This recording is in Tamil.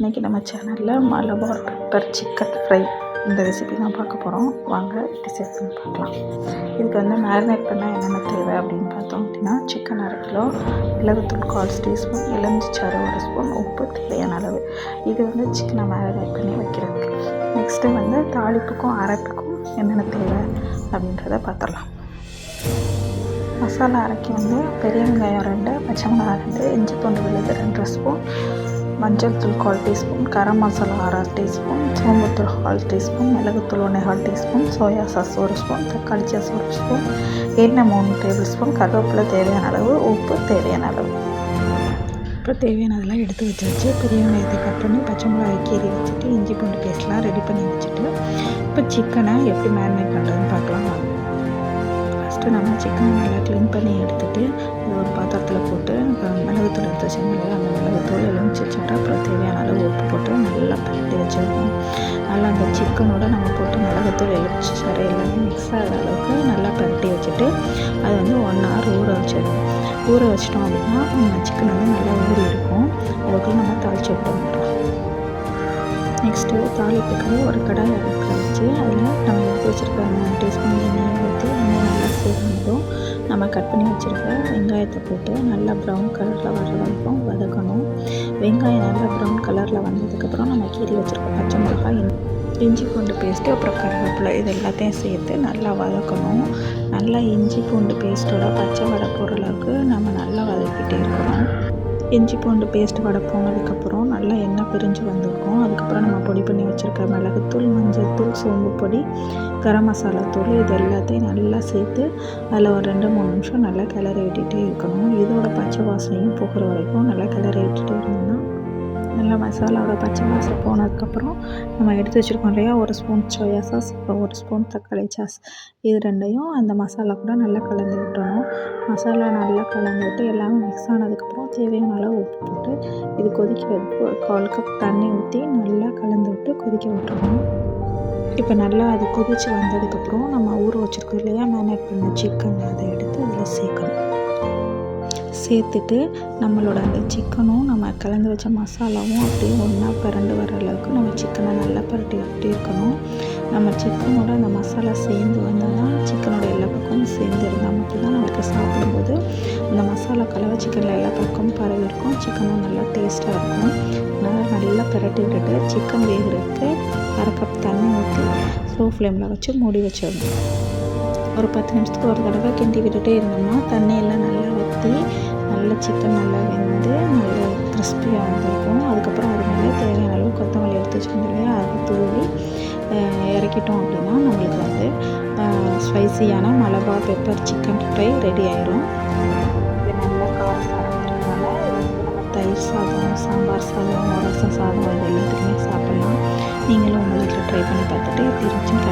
இன்றைக்கி நம்ம சேனலில் மலபார் பெப்பர் சிக்கன் ஃப்ரை இந்த ரெசிபி தான் பார்க்க போகிறோம். வாங்க டிசைட் பண்ணி பார்க்கலாம். இதுக்கு வந்து மேரினேட் பண்ணால் என்னென்ன தேவை அப்படின்னு பார்த்தோம் அப்படின்னா, சிக்கன் 1/2 கிலோ, மிளகுத்தூள் 1/4 டீஸ்பூன், எலுமிச்சைச்சாறு 1 ஸ்பூன், உப்பு தேவையான அளவு. இது வந்து சிக்கனை மேரினேட் பண்ணி வைக்கிறதுக்கு. நெக்ஸ்ட்டு வந்து தாளிப்புக்கும் அரைப்புக்கும் என்னென்ன தேவை அப்படின்றத பார்த்துடலாம். மசாலா அரைக்க வந்து பெரிய வெங்காயம் 2, பச்சை மிளகாய் 2, இஞ்சி பூண்டு விழுது 2 ஸ்பூன், மஞ்சள் தூள் 1/4 teaspoon, garam masala 1/2 teaspoon, சோம்புத்தூள் 1/4 teaspoon, மிளகுத்தூள் 1/4 டீஸ்பூன், சோயா சாஸ் 1 ஸ்பூன், தக்காளி சாஸ் 1 ஸ்பூன், எண்ணெய் 3 டேபிள் ஸ்பூன், கருவேப்பிலை தேவையான அளவு, உப்பு தேவையான அளவு. இப்போ தேவையானதெல்லாம் எடுத்து வச்சாச்சு. பெரிய வெங்காயத்தை கட் பண்ணி பச்சை மிளகாய் கீறி வச்சுட்டு இஞ்சி பூண்டு பேஸ்ட்லாம் ரெடி பண்ணி வச்சுட்டு இப்போ சிக்கனை எப்படி மேரினேட் பண்ணுறதுன்னு பார்க்கலாம். ஃபஸ்ட்டு நம்ம சிக்கனை நல்லா க்ளீன் பண்ணி எடுத்துகிட்டு அதை ஒரு பாத்திரத்தில் போட்டு மிளகுத்தூள் எடுத்து வச்சோம்னா அந்த மிளகுத்தூள் எலுமிச்சைச்சாறு அப்புறம் தேவையான அளவு உப்பு போட்டு நல்லா பரட்டி வச்சுருக்கணும். நல்லா அந்த சிக்கனோட நம்ம போட்டு மிளகுத்தூள் எலுமிச்சைச்சாறு எல்லாமே மிக்ஸ் ஆகிற அளவுக்கு நல்லா பரட்டி வச்சுட்டு அதை வந்து 1 hour ஊற வச்சிடணும். ஊற வச்சிட்டோம் அப்படின்னா நம்ம சிக்கன் வந்து நல்லா ஊறி இருக்கும். அதுக்குள்ளே நம்ம தாளித்து விட்டுறோம். நெக்ஸ்ட்டு தாளிப்புக்கு ஒரு கடாய் அடுப்பில் வச்சு அதில் நம்ம எடுத்து வச்சுருக்க 3 டீஸ்பூன் எண்ணெய் ஊற்றி எண்ணெய் நல்லா சேர்ந்ததும் நம்ம கட் பண்ணி வச்சுருக்க வெங்காயத்தை போட்டு நல்லா ப்ரௌன் கலரில் வர்ற வரைக்கும் வதக்கணும். வெங்காயம் நல்லா ப்ரௌன் கலரில் வந்ததுக்கப்புறம் நம்ம கீறி வச்சுருக்க பச்சை மிளகாய், இஞ்சி பூண்டு பேஸ்ட்டு அப்புறம் கருவேப்பிலை இது எல்லாத்தையும் சேர்த்து நல்லா வதக்கணும். நல்லா இஞ்சி பூண்டு பேஸ்ட்டோட பச்சை வடை போகிற அளவுக்கு நம்ம நல்லா வதக்கிட்டே இருக்கணும். இஞ்சி பூண்டு பேஸ்ட் வடை போனதுக்கப்புறம் நல்லா எண்ணெய் பிரிஞ்சு வந்திருக்கும். அதுக்கப்புறம் நம்ம பொடி பண்ணி வச்சுருக்க மிளகுத்தூள், மஞ்சள் தூள், சோம்பு பொடி, கரம் மசாலா தூள் இது எல்லாத்தையும் நல்லா சேர்த்து அதில் ஒரு 2-3 நிமிஷம் நல்லா கிளறி விட்டுகிட்டே இருக்கணும். இதோட பச்சை வாசனையும் போகிற வரைக்கும் நல்லா கிளறி விட்டுகிட்டே இருந்தோம்னா நல்லா மசாலாவோட பச்சை வாசம் போனதுக்கப்புறம் நம்ம எடுத்து வச்சுருக்கோம் இல்லையா 1 ஸ்பூன் சோயா சாஸ், அப்புறம் 1 ஸ்பூன் தக்காளி சாஸ் இது 2யும் அந்த மசாலா கூட நல்லா கலந்து விட்டுறணும். மசாலா நல்லா கலந்து விட்டு எல்லாமே மிக்ஸ் ஆனதுக்கப்புறம் தேவையான அளவு உப்பு போட்டு இது கொதிக்க வைக்க ஒரு 1/4 கப் தண்ணி ஊற்றி நல்லா கலந்து விட்டு கொதிக்க விட்டுறணும். இப்போ நல்லா அது கொதித்து வந்ததுக்கப்புறம் நம்ம ஊற வச்சுருக்கோம் இல்லையா மேரினேட் பண்ண சிக்கன் அதை எடுத்து அதில் சேர்க்கணும். சேர்த்துட்டு நம்மளோட அந்த சிக்கனும் நம்ம கலந்து வச்ச மசாலாவும் அப்படியே ஒன்றா பரண்டு வர அளவுக்கு நம்ம சிக்கனை நல்லா பரட்டி விட்டு இருக்கணும். நம்ம சிக்கனோட அந்த மசாலா சேர்ந்து வந்தால் தான் சிக்கனோட எல்லா பக்கமும் சேர்ந்து இருந்தால் மட்டும்தான் நமக்கு சாப்பிடும்போது அந்த மசாலா கலவை சிக்கனில் எல்லா பக்கமும் பரவி இருக்கும். சிக்கனும் நல்லா டேஸ்ட்டாக இருக்கும். அதனால் நல்லா பரட்டி விட்டுட்டு சிக்கன் வேகிறதுக்கு 1/2 கப் தண்ணி ஊற்றி ஸ்லோ ஃப்ளேமில் வச்சு மூடி வச்சிடணும். ஒரு 10 நிமிஷத்துக்கு ஒரு தடவை கிண்டி விட்டுட்டே இருந்தோம்னா தண்ணியெல்லாம் நல்லா வற்றி நல்ல சிக்கன் நல்லா வெந்து நல்லா கிறிஸ்பியாக வந்திருக்கும். அதுக்கப்புறம் அது மேலே தேவையான அளவு கொத்தமல்லி எடுத்து வச்சுருந்தோம் இல்லையா அதை தூவி இறக்கிட்டோம் அப்படின்னா நம்மளுக்கு வந்து ஸ்பைசியான Malabar pepper chicken fry ready ஆயிரும். இது நல்ல காரசாரம் இருக்கனால நம்ம தயிர் சாதம், சாம்பார் சாதம், ரசம் சாதம் இது எல்லாத்துக்குமே சாப்பிட்லாம். நீங்களும் உங்கள் வீட்டில் ட்ரை பண்ணி பார்த்துட்டு எப்படி இருந்துச்சுன்னு